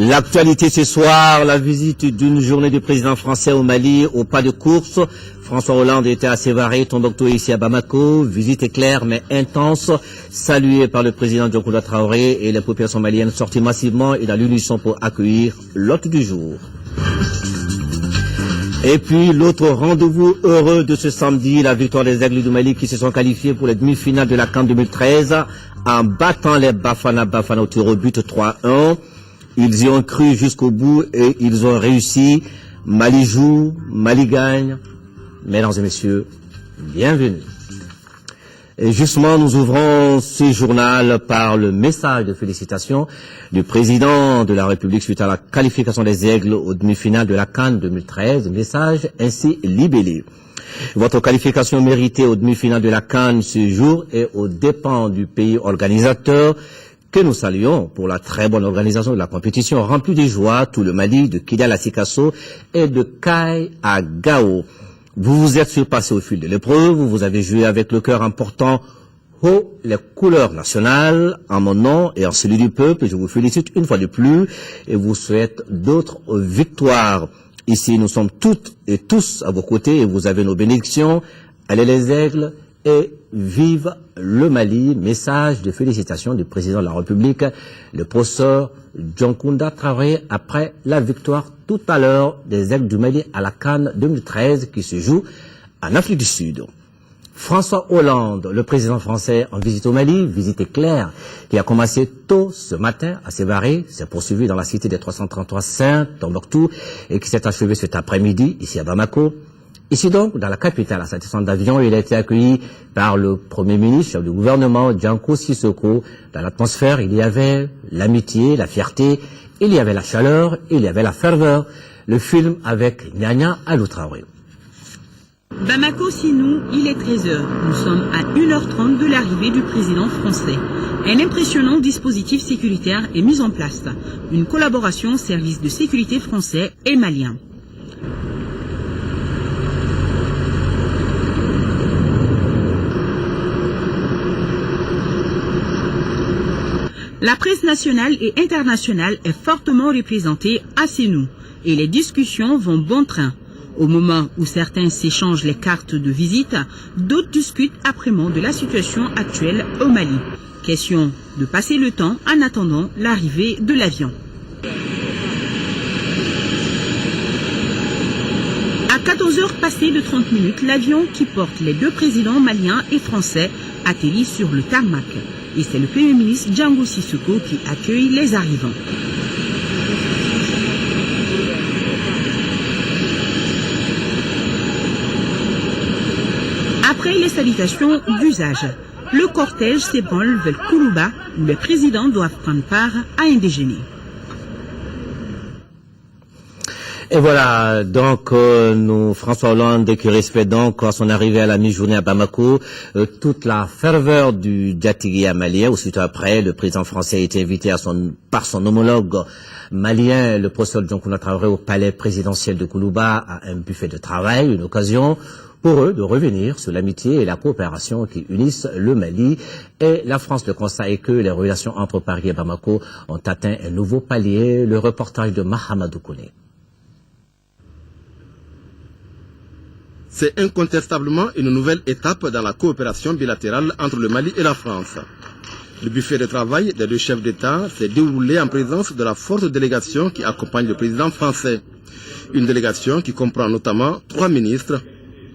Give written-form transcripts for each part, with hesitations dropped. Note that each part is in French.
L'actualité ce soir, la visite d'une journée du président français au Mali au pas de course. François Hollande était à Sévaré, Tombouctou ici à Bamako. Visite éclair mais intense, saluée par le président Dioncounda Traoré et les populations maliennes sorties massivement et dans l'unisson pour accueillir l'hôte du jour. Et puis l'autre rendez-vous heureux de ce samedi, la victoire des Aigles du Mali qui se sont qualifiés pour les demi-finales de la CAN 2013 en battant les Bafana au tir au but 3-1. Ils y ont cru jusqu'au bout et ils ont réussi. Mali joue, Mali gagne. Mesdames et messieurs, bienvenue. Et justement, nous ouvrons ce journal par le message de félicitations du président de la République suite à la qualification des Aigles aux demi-finales de la CAN 2013. Message ainsi libellé. Votre qualification méritée aux demi-finales de la CAN ce jour est aux dépens du pays organisateur que nous saluons pour la très bonne organisation de la compétition remplie de joie, tout le Mali, de Kidal à Sikasso et de Kai à Gao. Vous vous êtes surpassé au fil de l'épreuve, vous avez joué avec le cœur important haut les couleurs nationales, en mon nom et en celui du peuple. Je vous félicite une fois de plus et vous souhaite d'autres victoires. Ici, nous sommes toutes et tous à vos côtés et vous avez nos bénédictions. Allez les Aigles et vive le Mali. Message de félicitations du président de la République, le professeur Dioncounda Traoré, après la victoire tout à l'heure des Aigles du Mali à la CAN 2013 qui se joue en Afrique du Sud. François Hollande, le président français en visite au Mali, visite éclair qui a commencé tôt ce matin à Sévaré, s'est poursuivi dans la cité des 333 Saints, Tombouctou, et qui s'est achevé cet après-midi ici à Bamako. Ici donc, dans la capitale, à sa descente d'avion, il a été accueilli par le Premier ministre, chef du gouvernement, Janko Sissoko. Dans l'atmosphère, il y avait l'amitié, la fierté, il y avait la chaleur, il y avait la ferveur. Le film avec Nyanya Alou Traoré. Bamako, Sinou, il est 13h. Nous sommes à 1h30 de l'arrivée du président français. Un impressionnant dispositif sécuritaire est mis en place. Une collaboration service de sécurité français et malien. La presse nationale et internationale est fortement représentée à Sénou et les discussions vont bon train. Au moment où certains s'échangent les cartes de visite, d'autres discutent âprement de la situation actuelle au Mali. Question de passer le temps en attendant l'arrivée de l'avion. À 14h passées de 30 minutes, l'avion qui porte les deux présidents maliens et français atterrit sur le tarmac. Et c'est le Premier ministre Janko Sissoko qui accueille les arrivants. Après les salutations d'usage, le cortège s'ébranle vers Kourouba où les présidents doivent prendre part à un déjeuner. Et voilà, donc François Hollande qui respecte donc à son arrivée à la mi-journée à Bamako toute la ferveur du Djatigui malien. Aussitôt après, le président français a été invité par son homologue malien, le professeur Dioncounda Traoré, au palais présidentiel de Kourouba à un buffet de travail, une occasion pour eux de revenir sur l'amitié et la coopération qui unissent le Mali et la France. Le constat est que les relations entre Paris et Bamako ont atteint un nouveau palier. Le reportage de Mahamadou Kone. C'est incontestablement une nouvelle étape dans la coopération bilatérale entre le Mali et la France. Le buffet de travail des deux chefs d'État s'est déroulé en présence de la forte délégation qui accompagne le président français. Une délégation qui comprend notamment 3 ministres,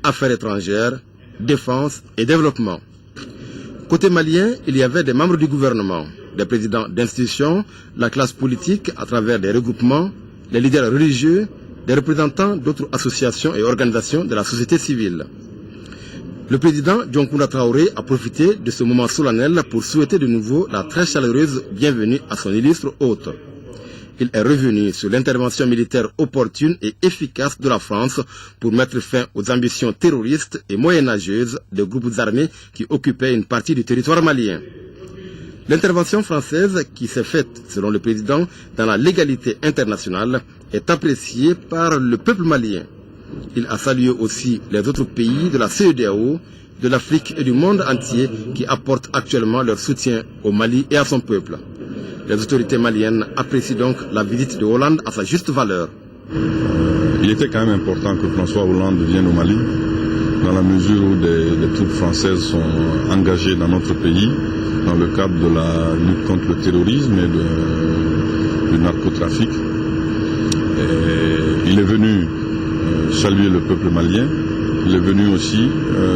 Affaires étrangères, Défense et Développement. Côté malien, il y avait des membres du gouvernement, des présidents d'institutions, la classe politique à travers des regroupements, les leaders religieux, des représentants d'autres associations et organisations de la société civile. Le président Dioncounda Traoré a profité de ce moment solennel pour souhaiter de nouveau la très chaleureuse bienvenue à son illustre hôte. Il est revenu sur l'intervention militaire opportune et efficace de la France pour mettre fin aux ambitions terroristes et moyenâgeuses des groupes armés qui occupaient une partie du territoire malien. L'intervention française, qui s'est faite, selon le président, dans la légalité internationale, est appréciée par le peuple malien. Il a salué aussi les autres pays de la CEDEAO, de l'Afrique et du monde entier qui apportent actuellement leur soutien au Mali et à son peuple. Les autorités maliennes apprécient donc la visite de Hollande à sa juste valeur. Il était quand même important que François Hollande vienne au Mali, dans la mesure où des troupes françaises sont engagées dans notre pays, dans le cadre de la lutte contre le terrorisme et du narcotrafic. Et il est venu saluer le peuple malien. Il est venu aussi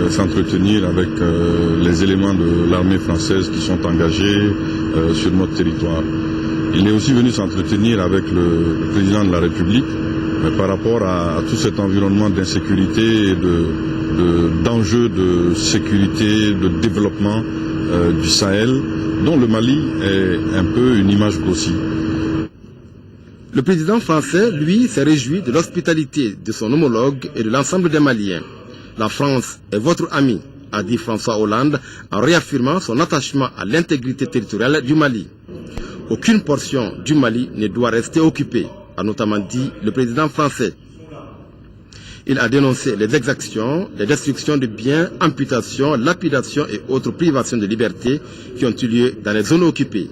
s'entretenir avec les éléments de l'armée française qui sont engagés sur notre territoire. Il est aussi venu s'entretenir avec le président de la République par rapport à tout cet environnement d'insécurité et d'enjeux de sécurité, de développement du Sahel, dont le Mali est un peu une image grossie. Le président français, lui, s'est réjoui de l'hospitalité de son homologue et de l'ensemble des Maliens. La France est votre ami, a dit François Hollande en réaffirmant son attachement à l'intégrité territoriale du Mali. Aucune portion du Mali ne doit rester occupée, a notamment dit le président français. Il a dénoncé les exactions, les destructions de biens, amputations, lapidations et autres privations de liberté qui ont eu lieu dans les zones occupées.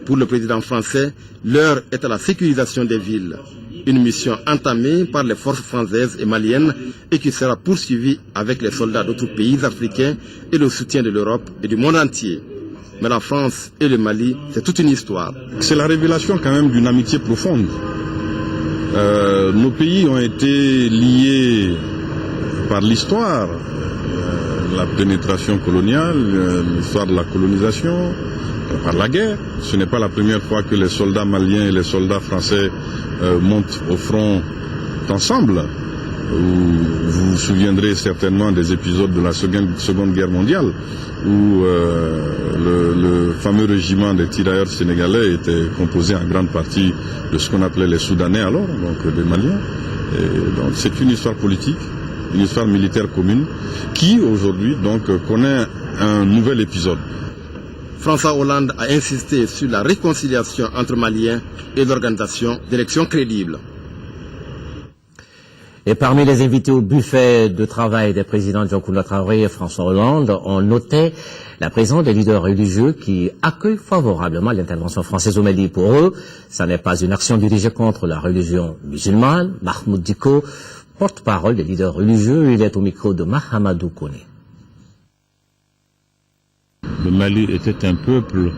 Pour le président français, l'heure est à la sécurisation des villes. Une mission entamée par les forces françaises et maliennes et qui sera poursuivie avec les soldats d'autres pays africains et le soutien de l'Europe et du monde entier. Mais la France et le Mali, c'est toute une histoire. C'est la révélation quand même d'une amitié profonde. Nos pays ont été liés par l'histoire, la pénétration coloniale, l'histoire de la colonisation, par la guerre. Ce n'est pas la première fois que les soldats maliens et les soldats français montent au front ensemble. Vous vous souviendrez certainement des épisodes de la Seconde Guerre mondiale où le fameux régiment des tirailleurs sénégalais était composé en grande partie de ce qu'on appelait les Soudanais alors, donc des Maliens. Et donc c'est une histoire politique, une histoire militaire commune qui aujourd'hui donc connaît un nouvel épisode. François Hollande a insisté sur la réconciliation entre Maliens et l'organisation d'élections crédibles. Et parmi les invités au buffet de travail des présidents Dioncounda Traoré et François Hollande, on notait la présence des leaders religieux qui accueillent favorablement l'intervention française au Mali. Pour eux, ça n'est pas une action dirigée contre la religion musulmane. Mahmoud Diko, porte-parole des leaders religieux, il est au micro de Mahamadou Koné. Le Mali était un peuple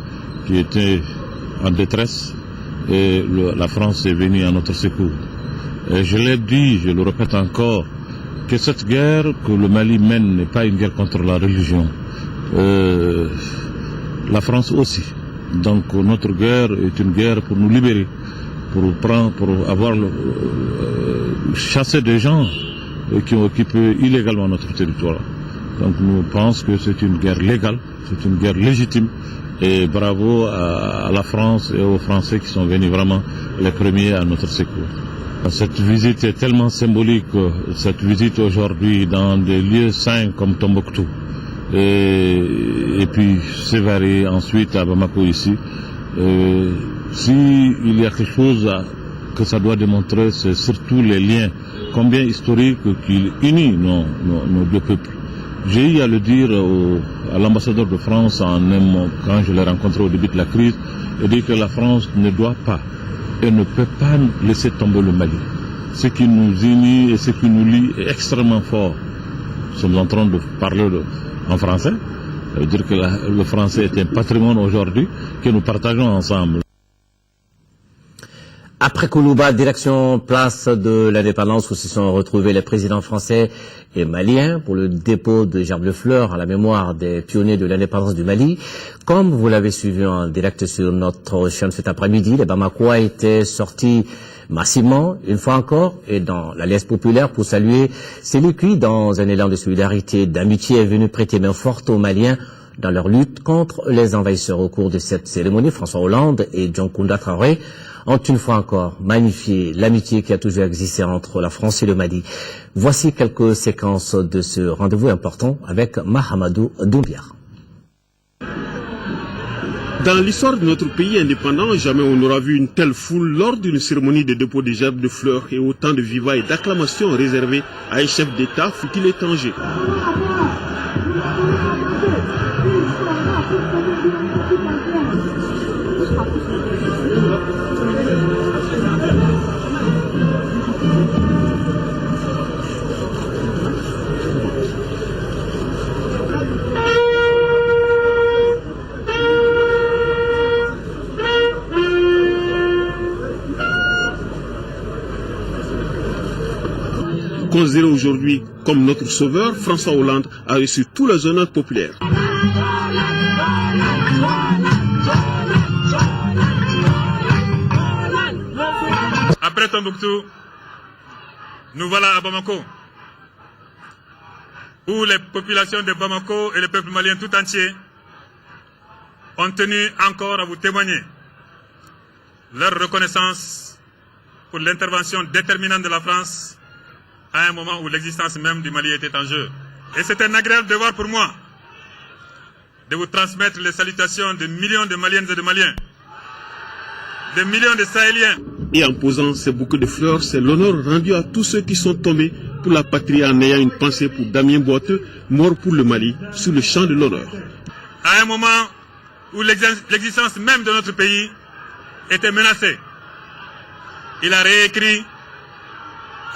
qui était en détresse et la France est venue à notre secours. Et je l'ai dit, je le répète encore, que cette guerre que le Mali mène n'est pas une guerre contre la religion. La France aussi. Donc notre guerre est une guerre pour nous libérer, pour avoir chassé des gens qui ont occupé illégalement notre territoire. Donc nous pensons que c'est une guerre légale, c'est une guerre légitime. Et bravo à la France et aux Français qui sont venus vraiment les premiers à notre secours. Cette visite est tellement symbolique, cette visite aujourd'hui dans des lieux saints comme Tombouctou et puis Sévaré, ensuite à Bamako ici. S'il y a quelque chose que ça doit démontrer, c'est surtout les liens, combien historiques qui unissent nos deux peuples. J'ai eu à le dire à l'ambassadeur de France quand je l'ai rencontré au début de la crise, et dit que la France ne doit pas et ne peut pas laisser tomber le Mali. Ce qui nous unit et ce qui nous lie est extrêmement fort. Nous sommes en train de parler en français. Ça veut dire que le français est un patrimoine aujourd'hui que nous partageons ensemble. Après Koulouba, direction place de l'indépendance où se sont retrouvés les présidents français et maliens pour le dépôt de gerbes de fleurs à la mémoire des pionniers de l'indépendance du Mali. Comme vous l'avez suivi en direct sur notre chaîne cet après-midi, les Bamakois étaient sortis massivement, une fois encore, et dans l'Alliance populaire pour saluer celui qui, dans un élan de solidarité et d'amitié, est venu prêter main forte aux Maliens dans leur lutte contre les envahisseurs. Au cours de cette cérémonie, François Hollande et Dioncounda Traoré ont une fois encore magnifié l'amitié qui a toujours existé entre la France et le Mali. Voici quelques séquences de ce rendez-vous important avec Mahamadou Doumbia. Dans l'histoire de notre pays indépendant, jamais on n'aura vu une telle foule lors d'une cérémonie de dépôt de gerbes de fleurs et autant de vivas et d'acclamations réservées à un chef d'État, fût-il étranger. Considéré aujourd'hui comme notre sauveur, François Hollande a reçu tout les honneurs populaires. Après Tombouctou, nous voilà à Bamako, où les populations de Bamako et le peuple malien tout entier ont tenu encore à vous témoigner leur reconnaissance pour l'intervention déterminante de la France à un moment où l'existence même du Mali était en jeu. Et c'est un agréable devoir pour moi de vous transmettre les salutations de millions de Maliennes et de Maliens, de millions de Sahéliens. Et en posant ces bouquets de fleurs, c'est l'honneur rendu à tous ceux qui sont tombés pour la patrie en ayant une pensée pour Damien Boiteux, mort pour le Mali, sur le champ de l'honneur. À un moment où l'existence même de notre pays était menacée, il a réécrit,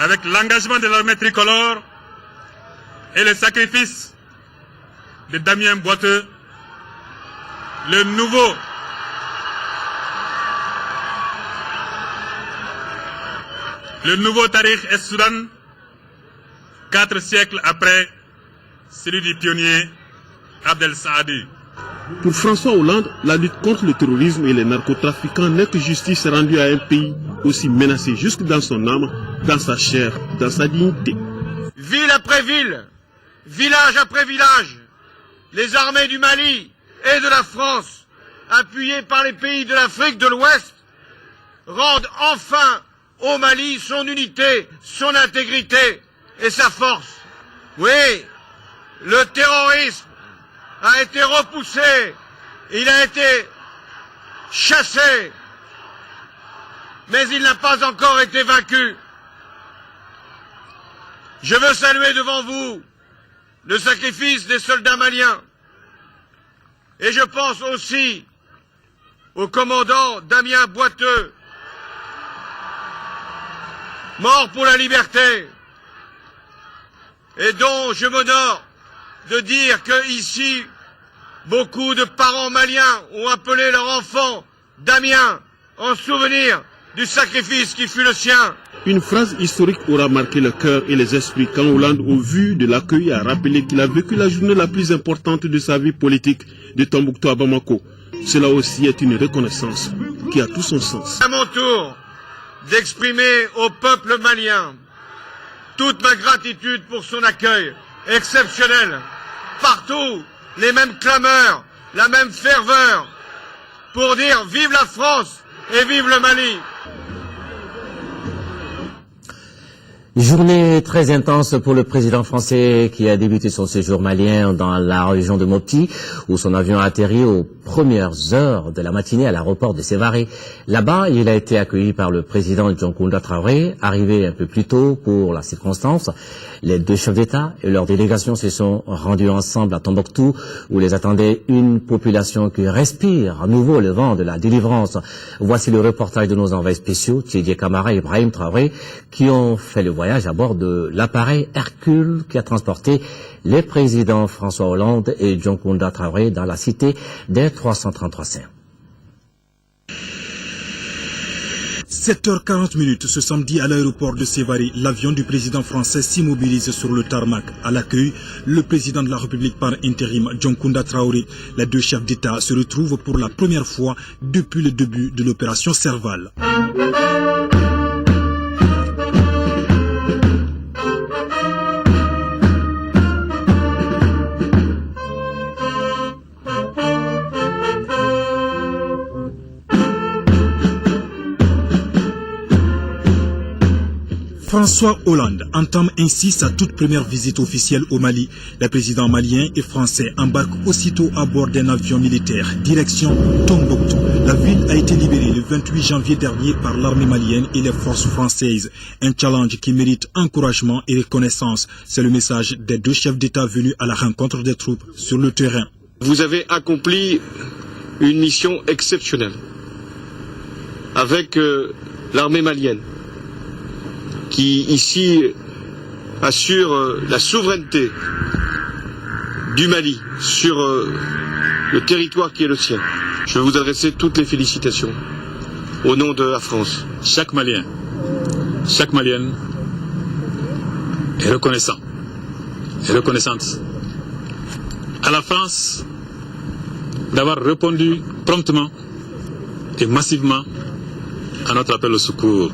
avec l'engagement de l'armée tricolore et le sacrifice de Damien Boiteux, le nouveau Tariq es-Soudan, 4 siècles après celui du pionnier Abdel Saadi. Pour François Hollande, la lutte contre le terrorisme et les narcotrafiquants n'est que justice rendue à un pays aussi menacé jusque dans son âme, dans sa chair, dans sa dignité. Ville après ville, village après village, les armées du Mali et de la France, appuyées par les pays de l'Afrique de l'Ouest, rendent enfin au Mali son unité, son intégrité et sa force. Oui, le terrorisme a été repoussé, il a été chassé, mais il n'a pas encore été vaincu. Je veux saluer devant vous le sacrifice des soldats maliens. Et je pense aussi au commandant Damien Boiteux, mort pour la liberté, et dont je m'honore de dire que ici, beaucoup de parents maliens ont appelé leur enfant Damien en souvenir du sacrifice qui fut le sien. Une phrase historique aura marqué le cœur et les esprits quand Hollande, au vu de l'accueil, a rappelé qu'il a vécu la journée la plus importante de sa vie politique de Tombouctou à Bamako. Cela aussi est une reconnaissance qui a tout son sens. À mon tour d'exprimer au peuple malien toute ma gratitude pour son accueil exceptionnel. Partout, les mêmes clameurs, la même ferveur pour dire vive la France et vive le Mali. Journée très intense pour le président français qui a débuté son séjour malien dans la région de Mopti, où son avion a atterri aux premières heures de la matinée à l'aéroport de Sévaré. Là-bas, il a été accueilli par le président Dioncounda Traoré, arrivé un peu plus tôt pour la circonstance. Les deux chefs d'État et leur délégation se sont rendus ensemble à Tombouctou, où les attendait une population qui respire à nouveau le vent de la délivrance. Voici le reportage de nos envoyés spéciaux, Tchédié Camara et Ibrahim Traoré, qui ont fait le voyage à bord de l'appareil Hercule qui a transporté les présidents François Hollande et Dioncounda Traoré dans la cité des 333 saints. 7h40 ce samedi à l'aéroport de Sévaré, l'avion du président français s'immobilise sur le tarmac. À l'accueil, le président de la République par intérim, Dioncounda Traoré. Les deux chefs d'État se retrouvent pour la première fois depuis le début de l'opération Serval. François Hollande entame ainsi sa toute première visite officielle au Mali. Les présidents maliens et français embarquent aussitôt à bord d'un avion militaire, direction Tombouctou. La ville a été libérée le 28 janvier dernier par l'armée malienne et les forces françaises. Un challenge qui mérite encouragement et reconnaissance. C'est le message des deux chefs d'État venus à la rencontre des troupes sur le terrain. Vous avez accompli une mission exceptionnelle avec l'armée malienne, qui ici assure la souveraineté du Mali sur le territoire qui est le sien. Je vais vous adresser toutes les félicitations au nom de la France. Chaque Malien, chaque Malienne est reconnaissant et reconnaissante à la France d'avoir répondu promptement et massivement à notre appel au secours.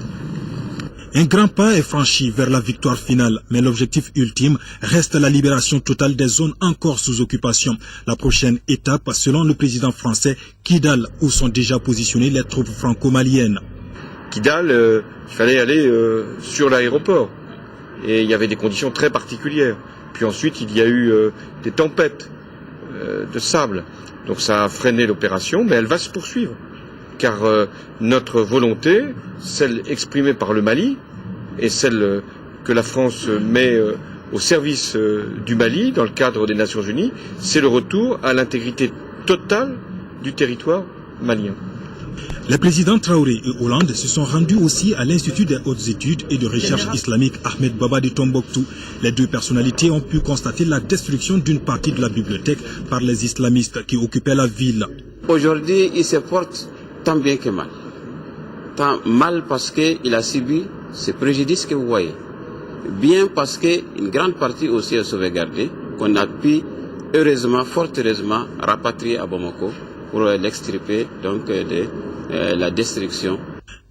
Un grand pas est franchi vers la victoire finale, mais l'objectif ultime reste la libération totale des zones encore sous occupation. La prochaine étape, selon le président français, Kidal, où sont déjà positionnées les troupes franco-maliennes. Kidal, il fallait aller sur l'aéroport. Et il y avait des conditions très particulières. Puis ensuite, il y a eu des tempêtes de sable. Donc ça a freiné l'opération, mais elle va se poursuivre. Car notre volonté, celle exprimée par le Mali, et celle que la France met au service du Mali, dans le cadre des Nations Unies, c'est le retour à l'intégrité totale du territoire malien. Les présidents Traoré et Hollande se sont rendus aussi à l'Institut des hautes études et de recherche islamique Ahmed Baba de Tombouctou. Les deux personnalités ont pu constater la destruction d'une partie de la bibliothèque par les islamistes qui occupaient la ville. Aujourd'hui, il se porte tant bien que mal. Tant mal parce qu'il a subi ce préjudice que vous voyez. Bien parce qu'une grande partie aussi est sauvegardée, qu'on a pu, heureusement, fort heureusement, rapatrier à Bamako pour l'extirper donc de la destruction.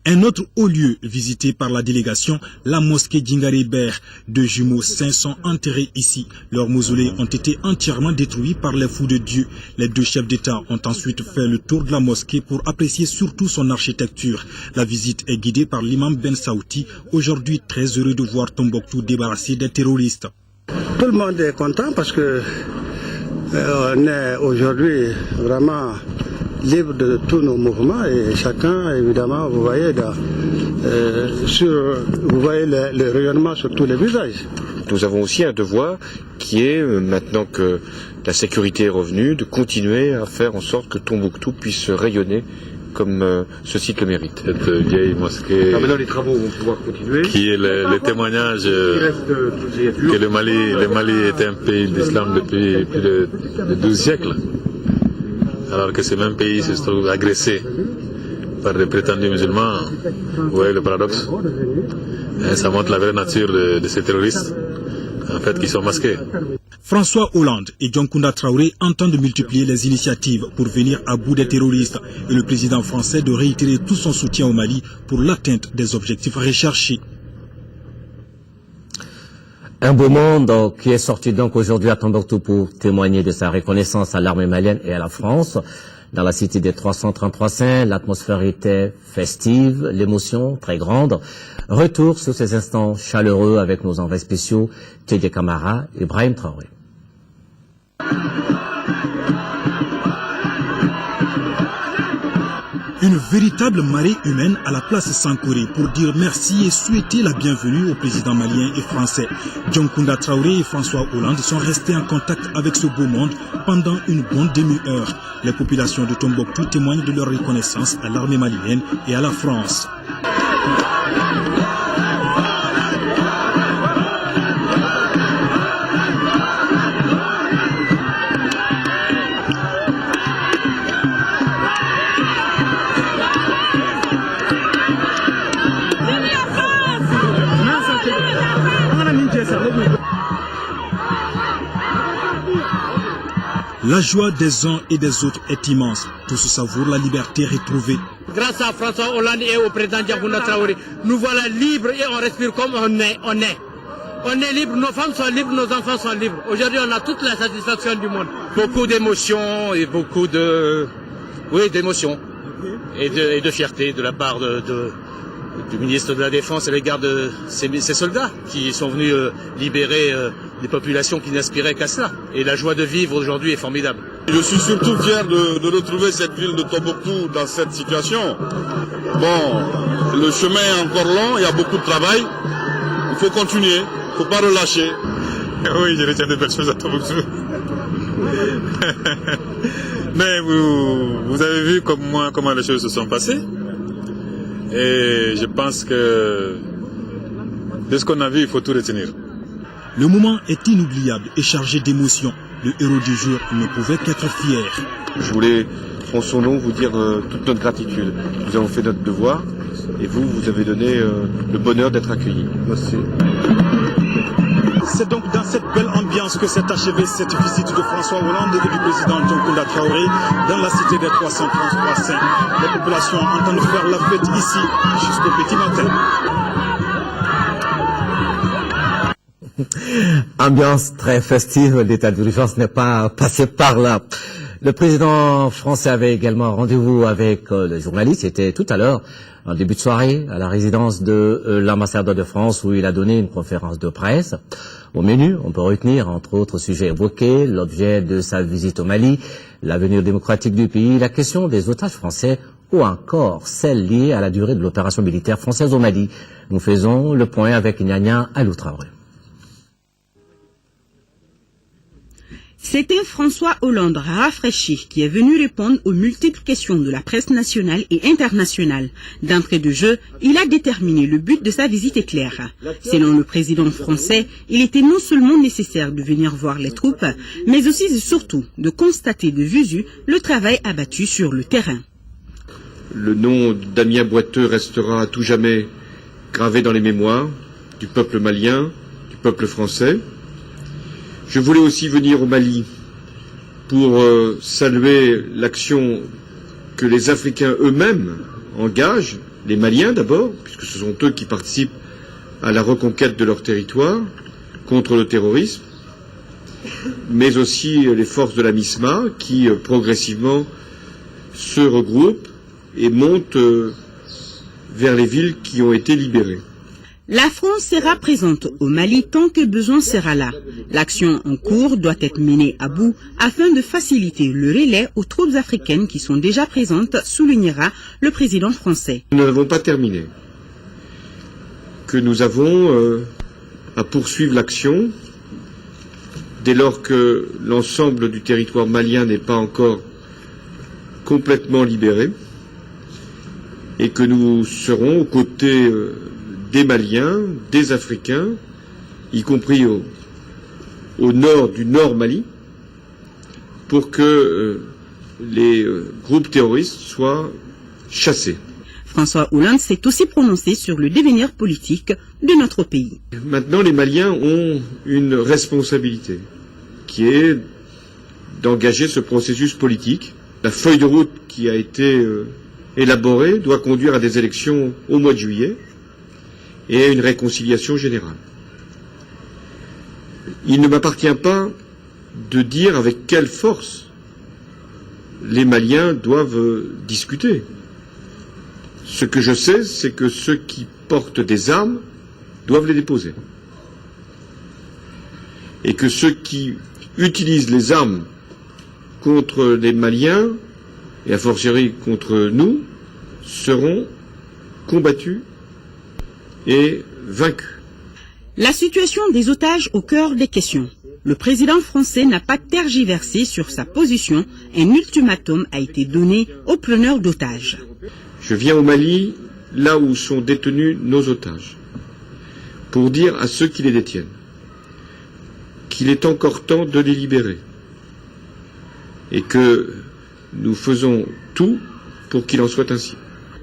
Un autre haut lieu visité par la délégation, la mosquée d'Ingaré-Ber. Deux jumeaux saints sont enterrés ici. Leurs mausolées ont été entièrement détruits par les fous de Dieu. Les deux chefs d'État ont ensuite fait le tour de la mosquée pour apprécier surtout son architecture. La visite est guidée par l'imam Ben Saouti, aujourd'hui très heureux de voir Tombouctou débarrassé des terroristes. Tout le monde est content parce que on est aujourd'hui vraiment libre de tous nos mouvements et chacun, évidemment, vous voyez, vous voyez le rayonnement sur tous les visages. Nous avons aussi un devoir qui est, maintenant que la sécurité est revenue, de continuer à faire en sorte que Tombouctou puisse rayonner comme ce site le mérite. Cette vieille mosquée maintenant les travaux vont pouvoir continuer. Qui est le témoignage que le Mali est un pays d'islam depuis plus de 12 siècles. Alors que ce même pays se trouve agressé par des prétendus musulmans. Vous voyez le paradoxe. Et ça montre la vraie nature de ces terroristes, en fait, qui sont masqués. François Hollande et Dioncounda Traoré entendent multiplier les initiatives pour venir à bout des terroristes et le président français de réitérer tout son soutien au Mali pour l'atteinte des objectifs recherchés. Un beau monde qui est sorti donc aujourd'hui à Tombouctou pour témoigner de sa reconnaissance à l'armée malienne et à la France. Dans la cité des 333 saints, l'atmosphère était festive, l'émotion très grande. Retour sur ces instants chaleureux avec nos envoyés spéciaux, Teddy Camara et Ibrahim Traoré. Une véritable marée humaine à la place Sankoré pour dire merci et souhaiter la bienvenue au président malien et français. Dioncounda Traoré et François Hollande sont restés en contact avec ce beau monde pendant une bonne demi-heure. Les populations de Tombouctou témoignent de leur reconnaissance à l'armée malienne et à la France. La joie des uns et des autres est immense. Tous savourent la liberté retrouvée. Grâce à François Hollande et au président Dioncounda Traoré, nous voilà libres et on respire comme on est. On est libre, nos femmes sont libres, nos enfants sont libres. Aujourd'hui, on a toute la satisfaction du monde. Beaucoup d'émotions et beaucoup d'émotions et de fierté de la part du ministre de la Défense à l'égard de ces soldats qui sont venus libérer des populations qui n'aspiraient qu'à cela. Et la joie de vivre aujourd'hui est formidable. Je suis surtout fier de retrouver cette ville de Tombouctou dans cette situation. Bon, le chemin est encore long, il y a beaucoup de travail. Il faut continuer, il ne faut pas relâcher. Oui, je retiens de belles choses à Tombouctou. Mais vous avez vu comme moi comment les choses se sont passées. Et je pense que de ce qu'on a vu, il faut tout retenir. Le moment est inoubliable et chargé d'émotions. Le héros du jour ne pouvait qu'être fier. Je voulais, en son nom, vous dire toute notre gratitude. Nous avons fait notre devoir et vous avez donné le bonheur d'être accueillis. Merci. C'est donc dans cette belle ambiance que s'est achevée cette visite de François Hollande et du président Dioncounda Traoré dans la cité des 333 saints. Les populations entendent faire la fête ici jusqu'au petit matin. Ambiance très festive, l'état d'urgence n'est pas passé par là. Le président français avait également rendez-vous avec les journalistes. C'était tout à l'heure, en début de soirée, à la résidence de l'ambassadeur de France, où il a donné une conférence de presse. Au menu, on peut retenir, entre autres sujets évoqués, l'objet de sa visite au Mali, l'avenir démocratique du pays, la question des otages français, ou encore celle liée à la durée de l'opération militaire française au Mali. Nous faisons le point avec Nyanya Alou Traoré. C'était François Hollande rafraîchi qui est venu répondre aux multiples questions de la presse nationale et internationale. D'entrée de jeu, il a déterminé le but de sa visite est clair. Selon le président français, il était non seulement nécessaire de venir voir les troupes, mais aussi et surtout de constater de visu le travail abattu sur le terrain. Le nom d'Amien Boiteux restera à tout jamais gravé dans les mémoires du peuple malien, du peuple français. Je voulais aussi venir au Mali pour saluer l'action que les Africains eux-mêmes engagent, les Maliens d'abord, puisque ce sont eux qui participent à la reconquête de leur territoire contre le terrorisme, mais aussi les forces de la MISMA qui progressivement se regroupent et montent vers les villes qui ont été libérées. La France sera présente au Mali tant que besoin sera là. L'action en cours doit être menée à bout afin de faciliter le relais aux troupes africaines qui sont déjà présentes, soulignera le président français. Nous n'avons pas terminé. Que nous avons à poursuivre l'action dès lors que l'ensemble du territoire malien n'est pas encore complètement libéré et que nous serons aux côtés des Maliens, des Africains, y compris au nord du Nord Mali, pour que les groupes terroristes soient chassés. François Hollande s'est aussi prononcé sur le devenir politique de notre pays. Maintenant, les Maliens ont une responsabilité, qui est d'engager ce processus politique. La feuille de route qui a été élaborée doit conduire à des élections au mois de juillet, et à une réconciliation générale. Il ne m'appartient pas de dire avec quelle force les Maliens doivent discuter. Ce que je sais, c'est que ceux qui portent des armes doivent les déposer. Et que ceux qui utilisent les armes contre les Maliens, et a fortiori contre nous, seront combattus et vaincu. La situation des otages au cœur des questions. Le président français n'a pas tergiversé sur sa position. Un ultimatum a été donné aux preneurs d'otages. Je viens au Mali, là où sont détenus nos otages, pour dire à ceux qui les détiennent qu'il est encore temps de les libérer et que nous faisons tout pour qu'il en soit ainsi.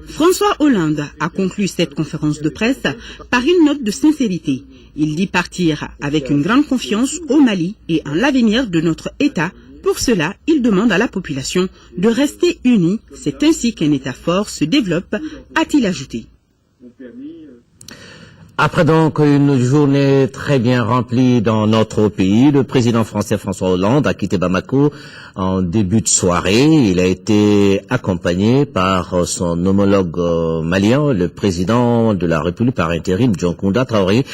François Hollande a conclu cette conférence de presse par une note de sincérité. Il dit partir avec une grande confiance au Mali et en l'avenir de notre État. Pour cela, il demande à la population de rester unie. C'est ainsi qu'un État fort se développe, a-t-il ajouté. Après donc une journée très bien remplie dans notre pays, le président français François Hollande a quitté Bamako en début de soirée. Il a été accompagné par son homologue malien, le président de la République par intérim, Dioncounda Traoré.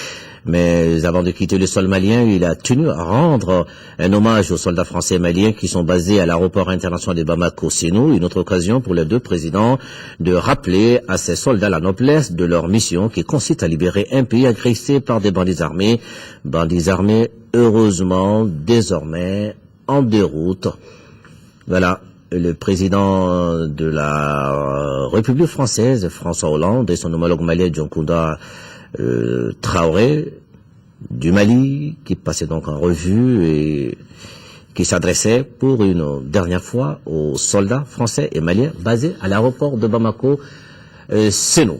Mais avant de quitter le sol malien, il a tenu à rendre un hommage aux soldats français et maliens qui sont basés à l'aéroport international de Bamako-Sénou. Une autre occasion pour les deux présidents de rappeler à ces soldats la noblesse de leur mission qui consiste à libérer un pays agressé par des bandits armés. Bandits armés, heureusement, désormais en déroute. Voilà. Le président de la République française, François Hollande, et son homologue malien, Dioncounda Traoré, du Mali, qui passait donc en revue et qui s'adressait pour une dernière fois aux soldats français et maliens basés à l'aéroport de Bamako, Sénou.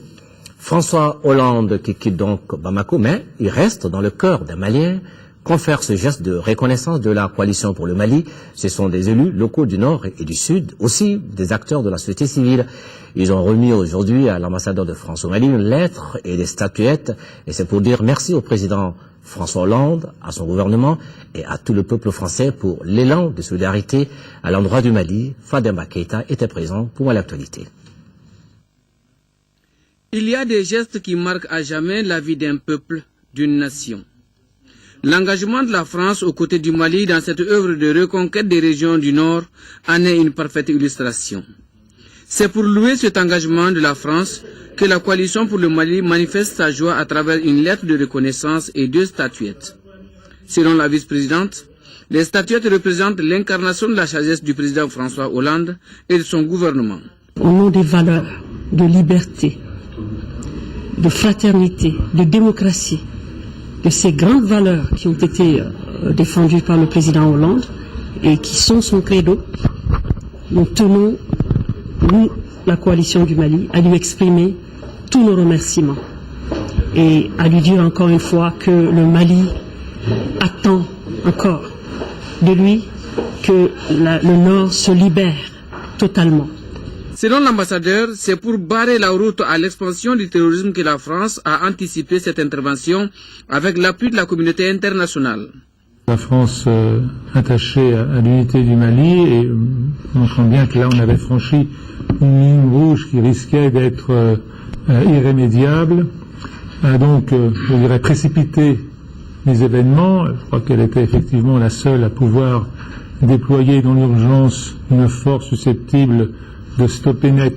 François Hollande, qui quitte donc Bamako, mais il reste dans le cœur des Maliens, confère ce geste de reconnaissance de la coalition pour le Mali. Ce sont des élus locaux du Nord et du Sud, aussi des acteurs de la société civile. Ils ont remis aujourd'hui à l'ambassadeur de France au Mali une lettre et des statuettes, et c'est pour dire merci au président François Hollande, à son gouvernement et à tout le peuple français pour l'élan de solidarité à l'endroit du Mali. Fademba Keïta était présent pour l'actualité. Il y a des gestes qui marquent à jamais la vie d'un peuple, d'une nation. L'engagement de la France aux côtés du Mali dans cette œuvre de reconquête des régions du Nord en est une parfaite illustration. C'est pour louer cet engagement de la France que la coalition pour le Mali manifeste sa joie à travers une lettre de reconnaissance et 2 statuettes. Selon la vice-présidente, les statuettes représentent l'incarnation de la sagesse du président François Hollande et de son gouvernement. Au nom des valeurs de liberté, de fraternité, de démocratie, de ces grandes valeurs qui ont été défendues par le président Hollande et qui sont son credo, nous tenons, nous, la coalition du Mali, à lui exprimer tous nos remerciements et à lui dire encore une fois que le Mali attend encore de lui que le Nord se libère totalement. Selon l'ambassadeur, c'est pour barrer la route à l'expansion du terrorisme que la France a anticipé cette intervention avec l'appui de la communauté internationale. La France attachée à l'unité du Mali et montrant bien que là on avait franchi une ligne rouge qui risquait d'être irrémédiable, a donc, je dirais, précipité les événements. Je crois qu'elle était effectivement la seule à pouvoir déployer dans l'urgence une force susceptible de stopper net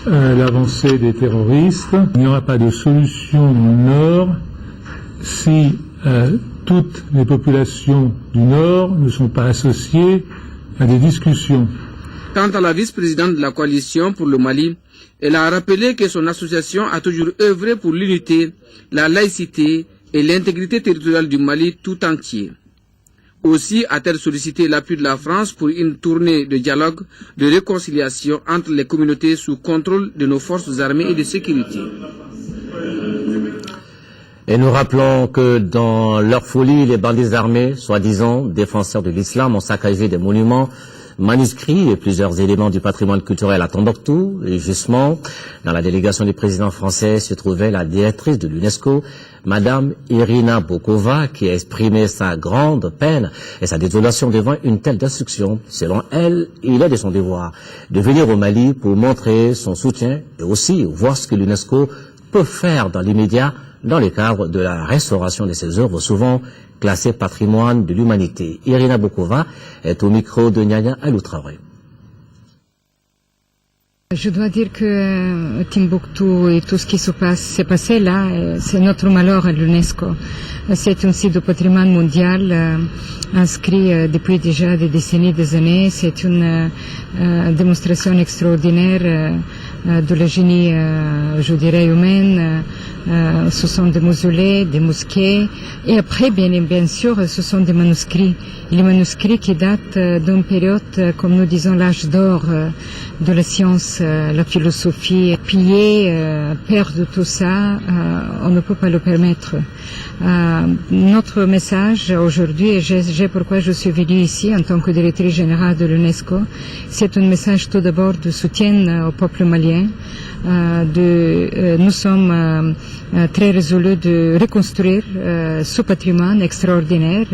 l'avancée des terroristes. Il n'y aura pas de solution au Nord si toutes les populations du Nord ne sont pas associées à des discussions. Quant à la vice-présidente de la coalition pour le Mali, elle a rappelé que son association a toujours œuvré pour l'unité, la laïcité et l'intégrité territoriale du Mali tout entier. Aussi a-t-elle sollicité l'appui de la France pour une tournée de dialogue, de réconciliation entre les communautés sous contrôle de nos forces armées et de sécurité. Et nous rappelons que dans leur folie, les bandits armés, soi-disant défenseurs de l'islam, ont saccagé des monuments, manuscrits et plusieurs éléments du patrimoine culturel à Tombouctou. Et justement, dans la délégation du président français se trouvait la directrice de l'UNESCO, Madame Irina Bokova, qui a exprimé sa grande peine et sa désolation devant une telle destruction. Selon elle, il est de son devoir de venir au Mali pour montrer son soutien et aussi voir ce que l'UNESCO peut faire dans l'immédiat dans le cadre de la restauration de ces œuvres souvent classées patrimoine de l'humanité. Irina Bokova est au micro de Nyanya Aloutraoré. Je dois dire que Timbuktu et tout ce qui s'est passé là, c'est notre malheur à l'UNESCO. C'est un site de patrimoine mondial inscrit depuis déjà des décennies, des années. C'est une démonstration extraordinaire de la génie, je dirais, humaine. Ce sont des mausolées, des mosquées. Et après, bien sûr, ce sont des manuscrits. Les manuscrits qui datent d'une période, comme nous disons, l'âge d'or de la science, la philosophie. Piller, perdre tout ça, on ne peut pas le permettre. Notre message aujourd'hui, et pourquoi je suis venue ici en tant que directrice générale de l'UNESCO, c'est un message tout d'abord de soutien au peuple malien. Nous sommes très résolus de reconstruire ce patrimoine extraordinaire,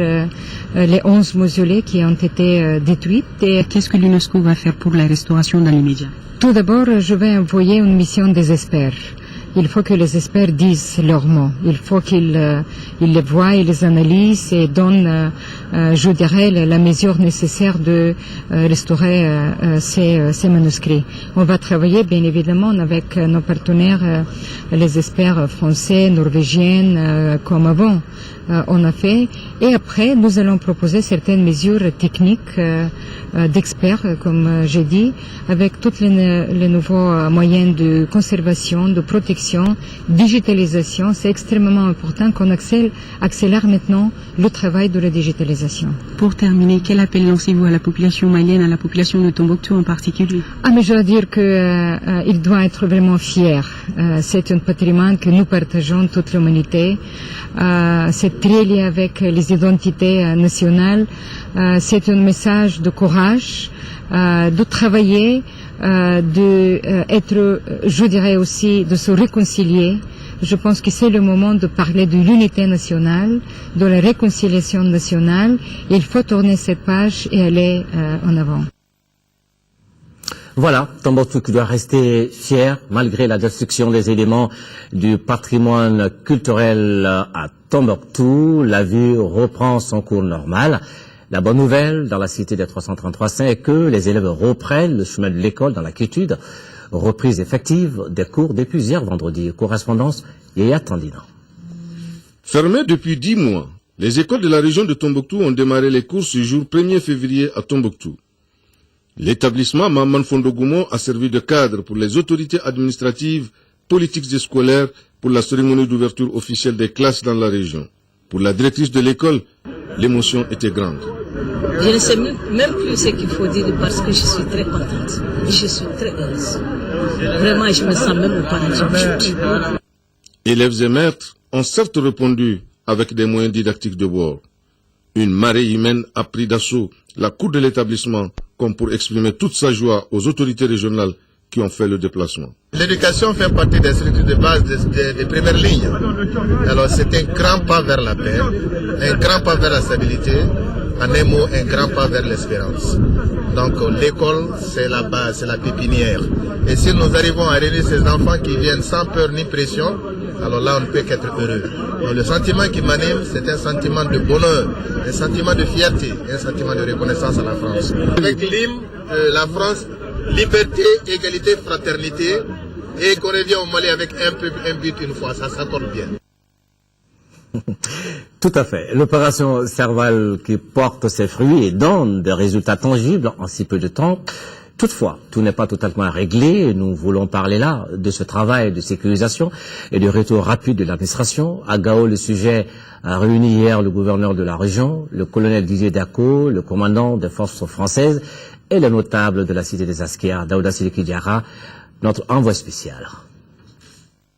les 11 mausolées qui ont été détruits. Qu'est-ce que l'UNESCO va faire pour la restauration dans l'immédiat? Tout d'abord, je vais envoyer une mission des experts. Il faut que les experts disent leurs mots. Il faut qu'ils les voient, ils les analysent et donnent, je dirais, la mesure nécessaire de restaurer ces manuscrits. On va travailler, bien évidemment, avec nos partenaires, les experts français, norvégiens, comme avant. On a fait. Et après, nous allons proposer certaines mesures techniques d'experts, comme j'ai dit, avec tous les nouveaux moyens de conservation, de protection direction, digitalisation. C'est extrêmement important qu'on accélère maintenant le travail de la digitalisation. Pour terminer, quel appel lancez-vous à la population malienne, à la population de Tombouctou en particulier? Mais je dois dire qu'il doit être vraiment fier. C'est un patrimoine que nous partageons, toute l'humanité. C'est très lié avec les identités nationales. C'est un message de courage, de travailler, je dirais aussi, de se réconcilier. Je pense que c'est le moment de parler de l'unité nationale, de la réconciliation nationale. Il faut tourner cette page et aller en avant. Voilà, Tombouctou qui doit rester fier malgré la destruction des éléments du patrimoine culturel à Tombouctou. La vie reprend son cours normal. La bonne nouvelle dans la cité des 333 saints est que les élèves reprennent le chemin de l'école dans la quiétude. Reprise effective des cours depuis hier vendredi. Correspondance Yaya Tandina. Fermées depuis 10 mois, les écoles de la région de Tombouctou ont démarré les cours ce jour 1er février à Tombouctou. L'établissement Maman Fondogoumon a servi de cadre pour les autorités administratives, politiques et scolaires pour la cérémonie d'ouverture officielle des classes dans la région. Pour la directrice de l'école, l'émotion était grande. Je ne sais même plus ce qu'il faut dire parce que je suis très contente. Je suis très heureuse. Vraiment, je me sens même au paradis. Élèves et maîtres ont certes répondu avec des moyens didactiques de bord. Une marée humaine a pris d'assaut la cour de l'établissement comme pour exprimer toute sa joie aux autorités régionales qui ont fait le déplacement. L'éducation fait partie des structures de base des premières lignes. Alors c'est un grand pas vers la paix, un grand pas vers la stabilité, en un mot, un grand pas vers l'espérance. Donc l'école, c'est la base, c'est la pépinière. Et si nous arrivons à réunir ces enfants qui viennent sans peur ni pression, alors là on ne peut qu'être heureux. Donc, le sentiment qui m'anime, c'est un sentiment de bonheur, un sentiment de fierté, un sentiment de reconnaissance à la France. Avec l'hymne de la France, liberté, égalité, fraternité, et qu'on revient au Mali avec un peuple, un but, une foi, ça s'accorde bien. Tout à fait. L'opération Serval qui porte ses fruits et donne des résultats tangibles en si peu de temps. Toutefois, tout n'est pas totalement réglé. Nous voulons parler là de ce travail de sécurisation et de retour rapide de l'administration. À Gao, le sujet a réuni hier le gouverneur de la région, le colonel Didier Dako, le commandant des forces françaises et le notable de la cité des Askia, Daouda Sidiki Diarra, notre envoyé spécial.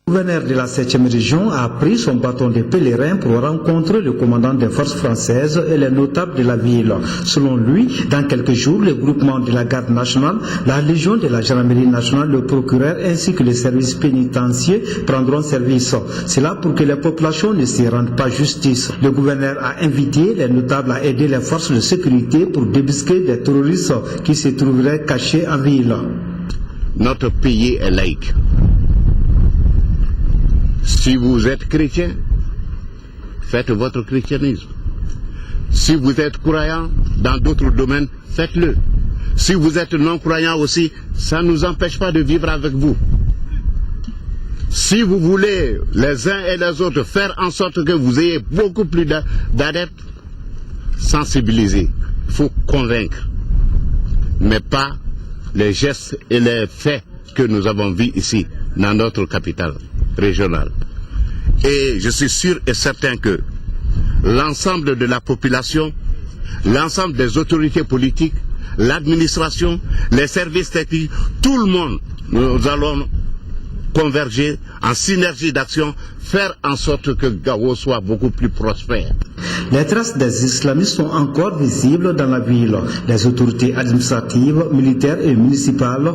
Le gouverneur de la 7e région a pris son bâton de pèlerin pour rencontrer le commandant des forces françaises et les notables de la ville. Selon lui, dans quelques jours, le groupement de la garde nationale, la légion de la gendarmerie nationale, le procureur ainsi que les services pénitentiaires prendront service. C'est là pour que les populations ne se rendent pas justice. Le gouverneur a invité les notables à aider les forces de sécurité pour débusquer des terroristes qui se trouveraient cachés en ville. Notre pays est laïque. Si vous êtes chrétien, faites votre christianisme. Si vous êtes croyant dans d'autres domaines, faites-le. Si vous êtes non-croyant aussi, ça ne nous empêche pas de vivre avec vous. Si vous voulez, les uns et les autres, faire en sorte que vous ayez beaucoup plus d'adeptes, sensibiliser. Il faut convaincre. Mais pas les gestes et les faits que nous avons vus ici, dans notre capitale régionale. Et je suis sûr et certain que l'ensemble de la population, l'ensemble des autorités politiques, l'administration, les services techniques, tout le monde, nous allons converger en synergie d'action, faire en sorte que Gao soit beaucoup plus prospère. Les traces des islamistes sont encore visibles dans la ville. Les autorités administratives, militaires et municipales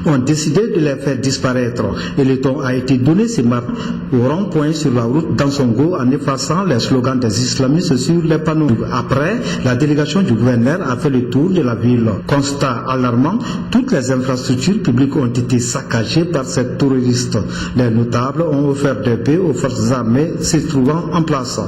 ont décidé de les faire disparaître et le ton a été donné ce matin au rond-point sur la route d'Ansongo en effaçant les slogans des islamistes sur les panneaux. Après, la délégation du gouverneur a fait le tour de la ville. Constat alarmant, toutes les infrastructures publiques ont été saccagées par ces terroristes. Les notables ont offert des paix aux forces armées se trouvant en place.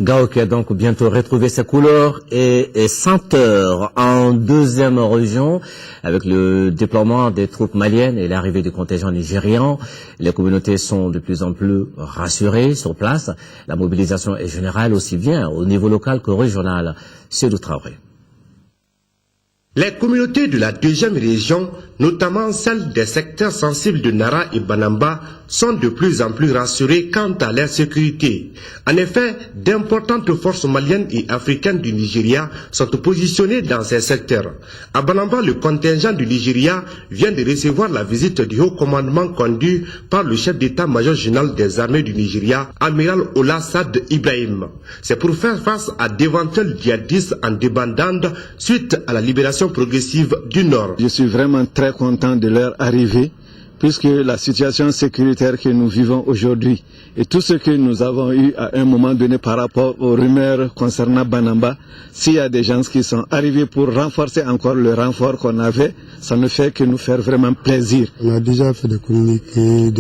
Gao qui a donc bientôt retrouvé ses couleurs et senteurs en deuxième région avec le déploiement des troupes maliennes et l'arrivée du contingent nigérian. Les communautés sont de plus en plus rassurées sur place. La mobilisation est générale aussi bien au niveau local que régional. C'est du travail. Les communautés de la deuxième région notamment celles des secteurs sensibles de Nara et Banamba, sont de plus en plus rassurés quant à leur sécurité. En effet, d'importantes forces maliennes et africaines du Nigeria sont positionnées dans ces secteurs. À Banamba, le contingent du Nigeria vient de recevoir la visite du haut commandement conduit par le chef d'état-major général des armées du Nigeria, amiral Ola Sad Ibrahim. C'est pour faire face à d'éventuels djihadistes en débandade suite à la libération progressive du Nord. Je suis vraiment très content de leur arrivée, puisque la situation sécuritaire que nous vivons aujourd'hui et tout ce que nous avons eu à un moment donné par rapport aux rumeurs concernant Banamba, s'il y a des gens qui sont arrivés pour renforcer encore le renfort qu'on avait, ça ne fait que nous faire vraiment plaisir. On a déjà fait des communiqués,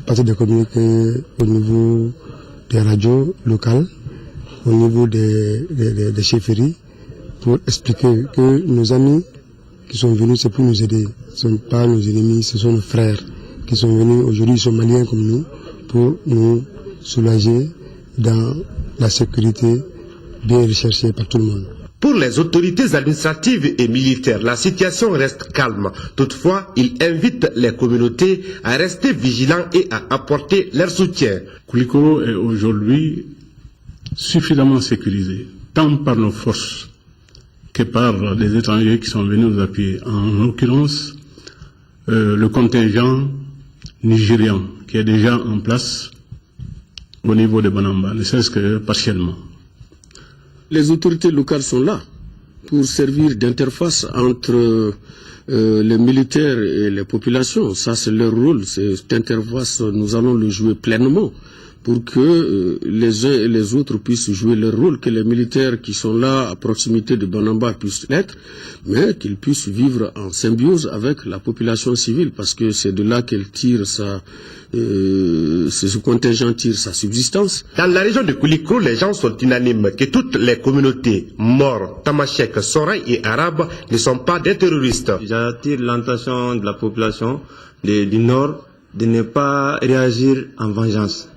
passer des communiqués au niveau des radios locales, au niveau des chefferies, pour expliquer que nos amis qui sont venus, c'est pour nous aider. Ce ne sont pas nos ennemis, ce sont nos frères qui sont venus aujourd'hui, ils sont maliens comme nous, pour nous soulager dans la sécurité bien recherchée par tout le monde. Pour les autorités administratives et militaires, la situation reste calme. Toutefois, ils invitent les communautés à rester vigilants et à apporter leur soutien. Koulikoro est aujourd'hui suffisamment sécurisé, tant par nos forces que par les étrangers qui sont venus nous appuyer. En l'occurrence, le contingent nigérian qui est déjà en place au niveau de Banamba, ne serait-ce que partiellement. Les autorités locales sont là pour servir d'interface entre les militaires et les populations. Ça, c'est leur rôle. Cette interface, nous allons le jouer pleinement pour que les uns et les autres puissent jouer leur rôle, que les militaires qui sont là à proximité de Banamba puissent l'être, mais qu'ils puissent vivre en symbiose avec la population civile, parce que c'est de là qu'elle tire ce contingent tire sa subsistance. Dans la région de Koulikoro, les gens sont unanimes que toutes les communautés, Maures, Tamashek, Soraï et Arabes, ne sont pas des terroristes. J'attire l'attention de la population du Nord de ne pas réagir en vengeance.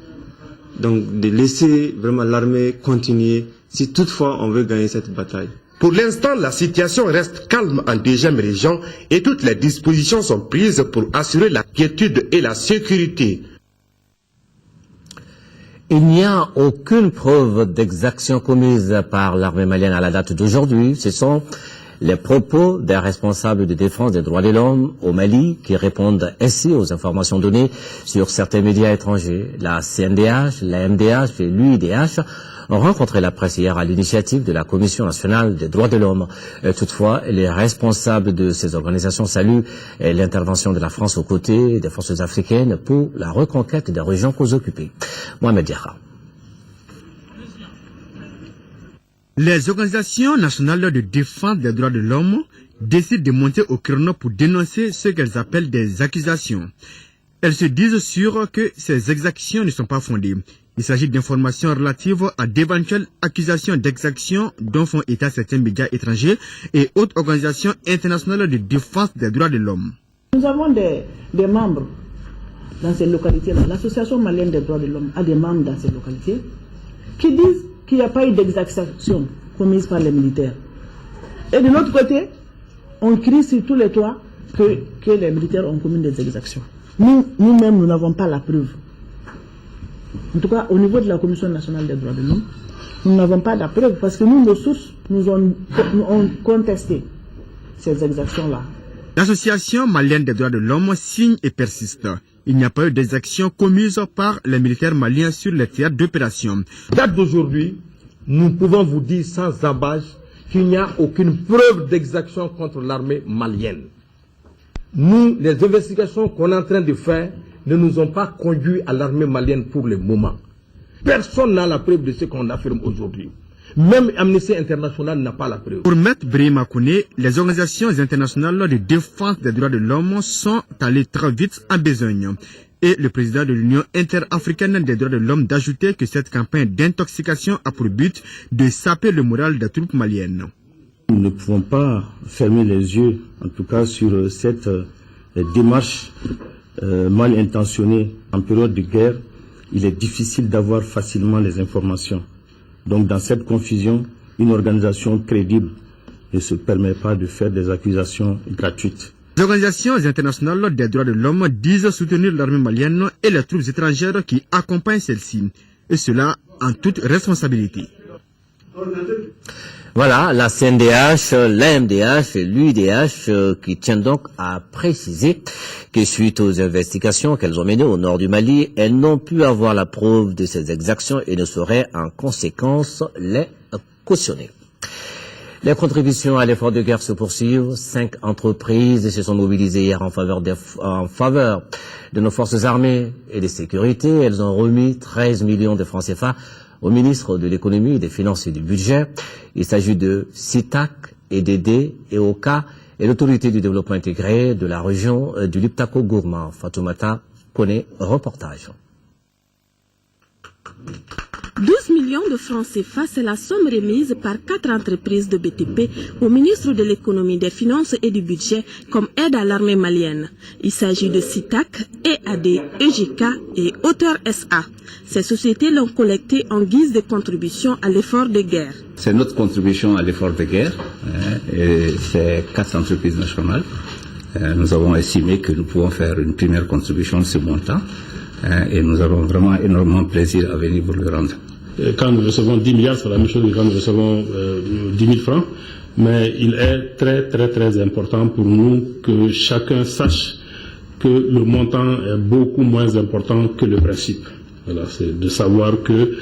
Donc de laisser vraiment l'armée continuer si toutefois on veut gagner cette bataille. Pour l'instant, la situation reste calme en deuxième région et toutes les dispositions sont prises pour assurer la quiétude et la sécurité. Il n'y a aucune preuve d'exaction commise par l'armée malienne à la date d'aujourd'hui. Ce sont les propos des responsables de défense des droits de l'homme au Mali qui répondent ainsi aux informations données sur certains médias étrangers. La CNDH, la MDH et l'UIDH ont rencontré la presse hier à l'initiative de la Commission nationale des droits de l'homme. Toutefois, les responsables de ces organisations saluent l'intervention de la France aux côtés des forces africaines pour la reconquête des régions occupées. Mohamed Diarra. Les organisations nationales de défense des droits de l'homme décident de monter au créneau pour dénoncer ce qu'elles appellent des accusations. Elles se disent sûres que ces exactions ne sont pas fondées. Il s'agit d'informations relatives à d'éventuelles accusations d'exaction dont font état certains médias étrangers et autres organisations internationales de défense des droits de l'homme. Nous avons des membres dans ces localités-là. L'Association malienne des droits de l'homme a des membres dans ces localités qui disent qu'il n'y a pas eu d'exaction commise par les militaires. Et de l'autre côté, on crie sur tous les toits que les militaires ont commis des exactions. Nous-mêmes, nous n'avons pas la preuve. En tout cas, au niveau de la Commission nationale des droits de l'homme, nous n'avons pas la preuve parce que nos sources nous ont contesté ces exactions-là. L'Association malienne des droits de l'homme signe et persiste. Il n'y a pas eu d'exactions commises par les militaires maliens sur les théâtres d'opération. Date d'aujourd'hui, nous pouvons vous dire sans embâche qu'il n'y a aucune preuve d'exaction contre l'armée malienne. Nous, les investigations qu'on est en train de faire ne nous ont pas conduits à l'armée malienne pour le moment. Personne n'a la preuve de ce qu'on affirme aujourd'hui. Même Amnesty International n'a pas la preuve. Pour Maître Brahima Kouné, les organisations internationales de défense des droits de l'homme sont allées très vite en besogne. Et le président de l'Union interafricaine des droits de l'homme d'ajouter que cette campagne d'intoxication a pour but de saper le moral des troupes maliennes. Nous ne pouvons pas fermer les yeux, en tout cas, sur cette démarche mal intentionnée en période de guerre. Il est difficile d'avoir facilement les informations. Donc dans cette confusion, une organisation crédible ne se permet pas de faire des accusations gratuites. Les organisations internationales des droits de l'homme disent soutenir l'armée malienne et les troupes étrangères qui accompagnent celle-ci, et cela en toute responsabilité. Voilà, la CNDH, l'AMDH et l'UIDH qui tiennent donc à préciser que suite aux investigations qu'elles ont menées au nord du Mali, elles n'ont pu avoir la preuve de ces exactions et ne sauraient en conséquence les cautionner. Les contributions à l'effort de guerre se poursuivent. 5 entreprises se sont mobilisées hier en faveur de nos forces armées et de sécurité. Elles ont remis 13 millions de francs CFA au ministre de l'économie, des finances et du budget. Il s'agit de SITAC, EDD, EOCA et l'autorité du développement intégré de la région du Liptako-Gourma. Fatoumata connaît reportage. 12 millions de francs CFA, c'est la somme remise par 4 entreprises de BTP au ministre de l'économie, des finances et du budget comme aide à l'armée malienne. Il s'agit de SITAC, EAD, EJK et Auteur SA. Ces sociétés l'ont collecté en guise de contribution à l'effort de guerre. C'est notre contribution à l'effort de guerre, et c'est 4 entreprises nationales. Nous avons estimé que nous pouvons faire une première contribution de ce montant. Et nous avons vraiment énormément plaisir à venir vous le rendre. Quand nous recevons 10 milliards, c'est la même chose que quand nous recevons 10 000 francs. Mais il est très important pour nous que chacun sache que le montant est beaucoup moins important que le principe. Voilà, c'est de savoir que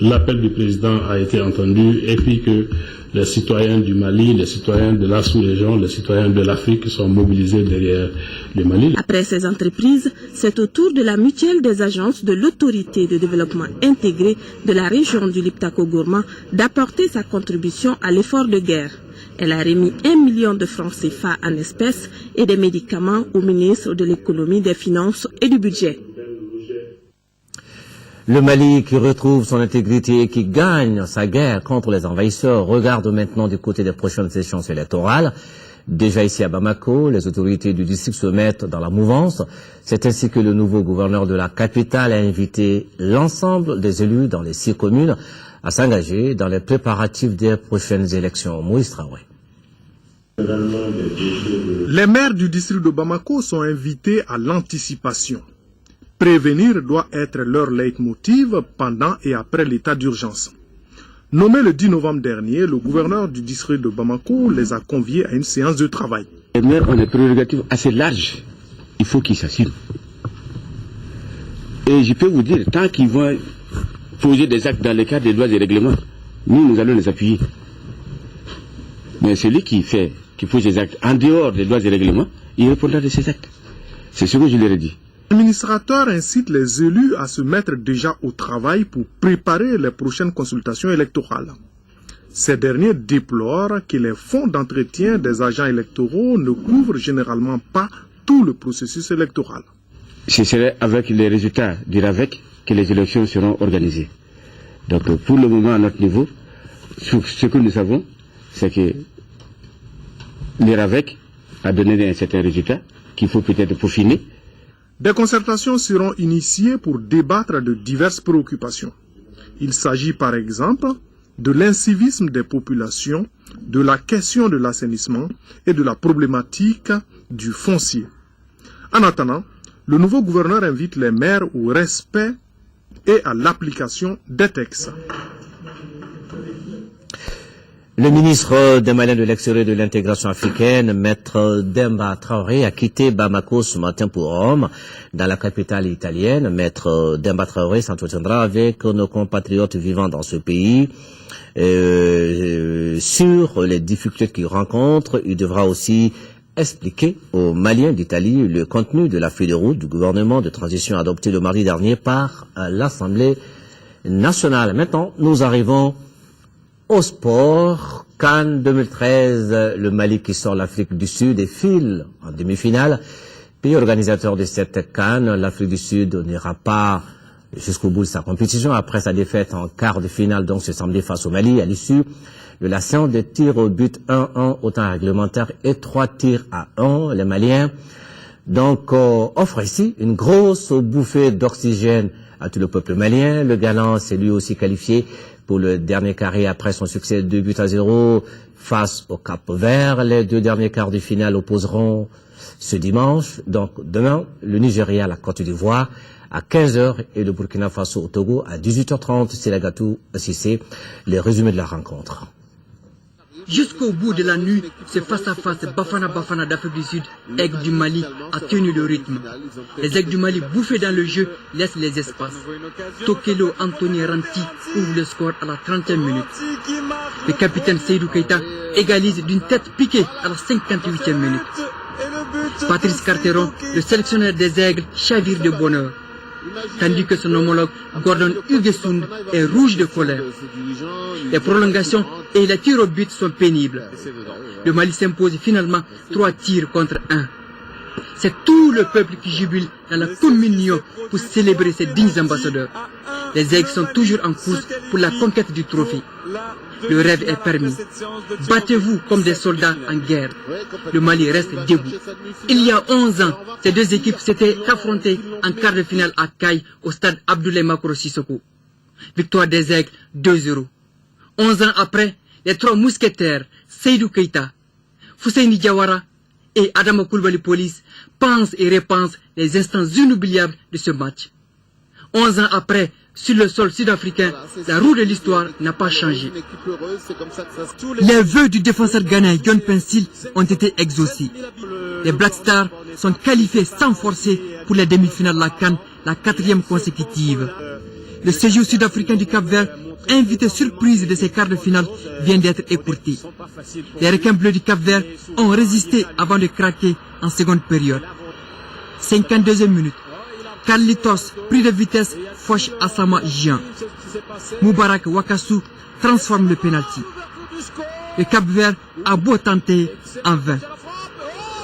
l'appel du président a été entendu et puis que les citoyens du Mali, les citoyens de la sous-région, les citoyens de l'Afrique sont mobilisés derrière le Mali. Après ces entreprises, c'est au tour de la mutuelle des agences de l'autorité de développement intégré de la région du Liptako-Gourma d'apporter sa contribution à l'effort de guerre. Elle a remis 1 million de francs CFA en espèces et des médicaments au ministre de l'économie, des finances et du budget. Le Mali qui retrouve son intégrité et qui gagne sa guerre contre les envahisseurs regarde maintenant du côté des prochaines échéances électorales. Déjà ici à Bamako, les autorités du district se mettent dans la mouvance. C'est ainsi que le nouveau gouverneur de la capitale a invité l'ensemble des élus dans les 6 communes à s'engager dans les préparatifs des prochaines élections. Moïse Traoré. Les maires du district de Bamako sont invités à l'anticipation. Prévenir doit être leur leitmotiv pendant et après l'état d'urgence. Nommé le 10 novembre dernier, le gouverneur du district de Bamako les a conviés à une séance de travail. Les maires ont des prérogatives assez larges. Il faut qu'ils s'assument. Et je peux vous dire, tant qu'ils vont poser des actes dans le cadre des lois et règlements, nous allons les appuyer. Mais celui qui pose des actes en dehors des lois et règlements, il répondra de ces actes. C'est ce que je leur ai dit. L'administrateur incite les élus à se mettre déjà au travail pour préparer les prochaines consultations électorales. Ces derniers déplorent que les fonds d'entretien des agents électoraux ne couvrent généralement pas tout le processus électoral. Ce serait avec les résultats du RAVEC que les élections seront organisées. Donc pour le moment à notre niveau, ce que nous savons, c'est que le RAVEC a donné un certain résultat qu'il faut peut-être peaufiner. Des concertations seront initiées pour débattre de diverses préoccupations. Il s'agit par exemple de l'incivisme des populations, de la question de l'assainissement et de la problématique du foncier. En attendant, le nouveau gouverneur invite les maires au respect et à l'application des textes. Le ministre des Maliens de l'extérieur et de l'intégration africaine, Maître Demba Traoré, a quitté Bamako ce matin pour Rome, dans la capitale italienne. Maître Demba Traoré s'entretiendra avec nos compatriotes vivant dans ce pays sur les difficultés qu'ils rencontrent. Il devra aussi expliquer aux Maliens d'Italie le contenu de la feuille de route du gouvernement de transition adoptée le mardi dernier par l'Assemblée nationale. Maintenant, nous arrivons au sport. CAN 2013, le Mali qui sort l'Afrique du Sud et file en demi-finale. Pays organisateur de cette CAN, l'Afrique du Sud n'ira pas jusqu'au bout de sa compétition après sa défaite en quart de finale, donc ce samedi face au Mali, à l'issue de la séance de tirs au but 1-1 au temps réglementaire et 3 tirs à 1. Les Maliens donc offrent ici une grosse bouffée d'oxygène à tout le peuple malien. Le gagnant s'est lui aussi qualifié pour le dernier carré après son succès 2-0 face au Cap-Vert. Les deux derniers quarts de finale opposeront ce dimanche. Donc demain, le Nigeria à la Côte d'Ivoire à 15h et le Burkina Faso au Togo à 18h30. C'est la Gatou Cissé, les résumés de la rencontre. Jusqu'au bout de la nuit, ce face-à-face Bafana d'Afrique du Sud, Aigle du Mali, a tenu le rythme. Les Aigles du Mali, bouffés dans le jeu, laissent les espaces. Tokelo Anthony Ranti ouvre le score à la 30e minute. Le capitaine Seydou Keita égalise d'une tête piquée à la 58e minute. Patrice Carteron, le sélectionneur des Aigles, chavire de bonheur. Tandis que son homologue Gordon Hugesund est rouge de colère. Les prolongations et les tirs au but sont pénibles. Le Mali s'impose finalement 3 tirs contre 1. C'est tout le peuple qui jubile dans la communion pour célébrer ces dignes ambassadeurs. Les Aigles sont toujours en course pour la conquête du trophée. Le rêve est permis. Battez-vous comme des soldats en guerre. Le Mali reste debout. Il y a 11 ans, ces deux équipes s'étaient affrontées en quart de finale à Caille au stade Abdoulaye Makoro Sissoko. Victoire des Aigles 2-0. 11 ans après, les 3 mousquetaires, Seydou Keita, Fousseini Diawara et Adama Koulibaly Police pensent et repensent les instants inoubliables de ce match. 11 ans après, sur le sol sud-africain, la roue de l'histoire n'a pas changé. Les vœux du défenseur ghanéen John Pencil ont été exaucés. Les Black Stars sont qualifiés sans forcer pour les demi-finales de la CAN, la 4e consécutive. Le séjour sud-africain du Cap-Vert, invité surprise de ces quarts de finale, vient d'être écourté. Les requins bleus du Cap-Vert ont résisté avant de craquer en seconde période. 52e minute. Carlitos, pris de vitesse, fauche Asama Jean. Moubarak Wakassou transforme le pénalty. Le Cap-Vert a beau tenter en vain.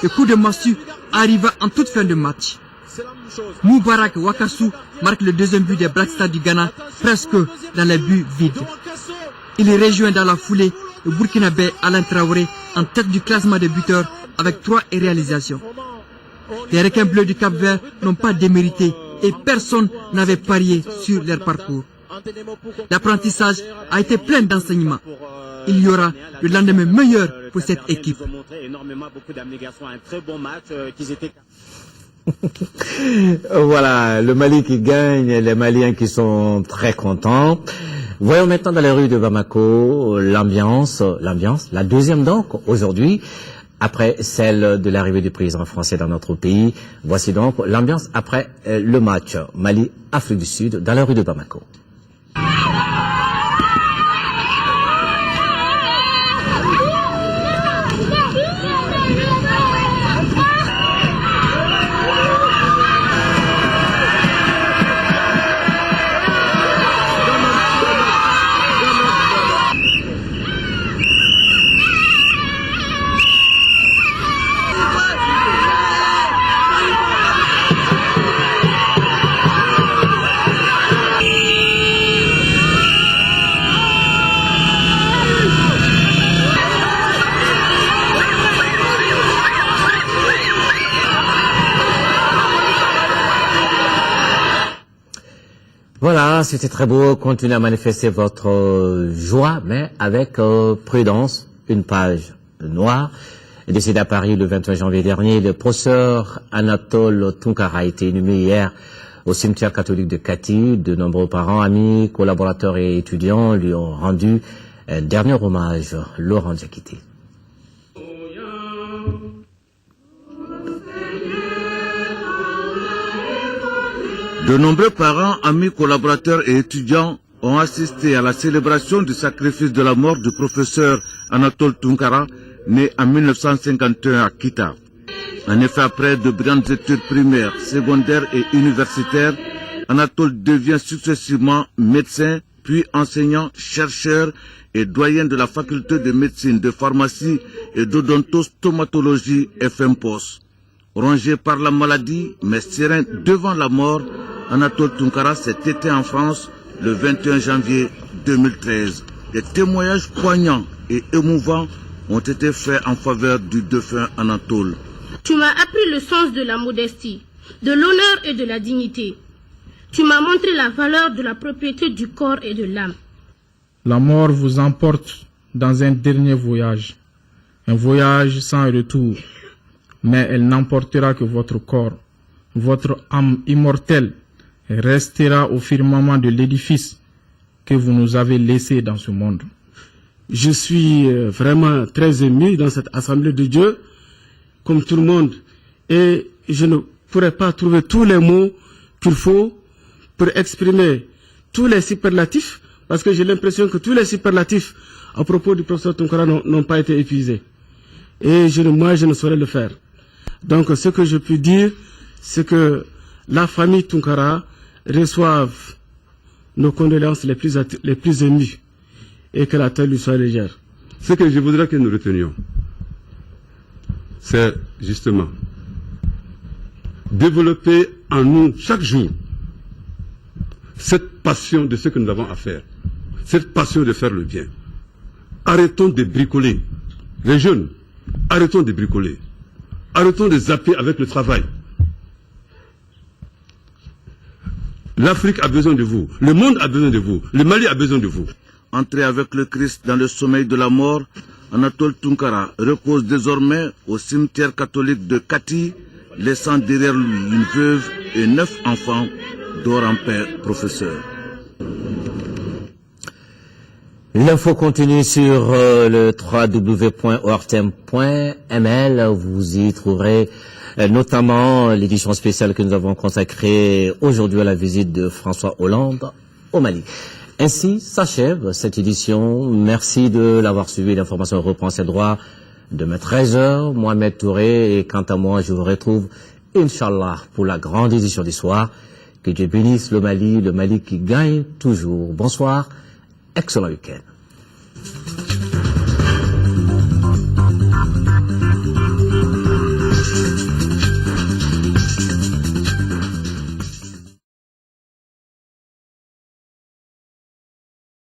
Le coup de massue arriva en toute fin de match. Moubarak Wakassou marque le 2e but des Black Stars du Ghana, presque dans les buts vides. Il rejoint dans la foulée le Burkinabé Alain Traoré en tête du classement des buteurs avec 3 réalisations. Les requins bleus du Cap-Vert n'ont pas démérité et personne n'avait parié sur leur parcours. L'apprentissage a été plein d'enseignements. Il y aura le lendemain meilleur pour cette équipe. Voilà, le Mali qui gagne, les Maliens qui sont très contents. Voyons maintenant dans les rues de Bamako l'ambiance, la deuxième donc aujourd'hui. Après celle de l'arrivée du président français dans notre pays, voici donc l'ambiance après le match Mali-Afrique du Sud dans la rue de Bamako. Voilà, c'était très beau. Continuez à manifester votre joie, mais avec prudence. Une page noire. Décédé à Paris le 21 janvier dernier, le professeur Anatole Tunkara a été inhumé hier au cimetière catholique de Kati. De nombreux parents, amis, collaborateurs et étudiants lui ont rendu un dernier hommage. Laurent Diakité. De nombreux parents, amis, collaborateurs et étudiants ont assisté à la célébration du sacrifice de la mort du professeur Anatole Tunkara, né en 1951 à Kita. En effet, après de brillantes études primaires, secondaires et universitaires, Anatole devient successivement médecin, puis enseignant, chercheur et doyen de la faculté de médecine, de pharmacie et d'odontostomatologie FMPOS. Rongé par la maladie, mais serein devant la mort, Anatole Tunkara s'est éteint en France le 21 janvier 2013. Des témoignages poignants et émouvants ont été faits en faveur du défunt Anatole. Tu m'as appris le sens de la modestie, de l'honneur et de la dignité. Tu m'as montré la valeur de la propriété du corps et de l'âme. La mort vous emporte dans un dernier voyage, un voyage sans retour, mais elle n'emportera que votre corps, votre âme immortelle restera au firmament de l'édifice que vous nous avez laissé dans ce monde. Je suis vraiment très ému dans cette assemblée de Dieu, comme tout le monde, et je ne pourrais pas trouver tous les mots qu'il faut pour exprimer tous les superlatifs, parce que j'ai l'impression que tous les superlatifs à propos du professeur Tounkara n'ont pas été épuisés. Et moi, je ne saurais le faire. Donc, ce que je peux dire, c'est que la famille Tounkara reçoive nos condoléances les plus émues et que la terre lui soit légère. Ce que je voudrais que nous retenions, c'est justement développer en nous chaque jour cette passion de ce que nous avons à faire, cette passion de faire le bien. Arrêtons de bricoler. Les jeunes, arrêtons de bricoler. Arrêtons de zapper avec le travail. L'Afrique a besoin de vous, le monde a besoin de vous, le Mali a besoin de vous. Entré avec le Christ dans le sommeil de la mort, Anatole Tounkara repose désormais au cimetière catholique de Kati, laissant derrière lui une veuve et 9 enfants, dort en paix, professeur. L'info continue sur le www.ortem.ml. Vous y trouverez notamment l'édition spéciale que nous avons consacrée aujourd'hui à la visite de François Hollande au Mali. Ainsi s'achève cette édition. Merci de l'avoir suivi. L'information reprend ses droits demain 13h. Mohamed Touré, et quant à moi, je vous retrouve, Inch'Allah, pour la grande édition du soir. Que Dieu bénisse le Mali qui gagne toujours. Bonsoir, excellent week-end.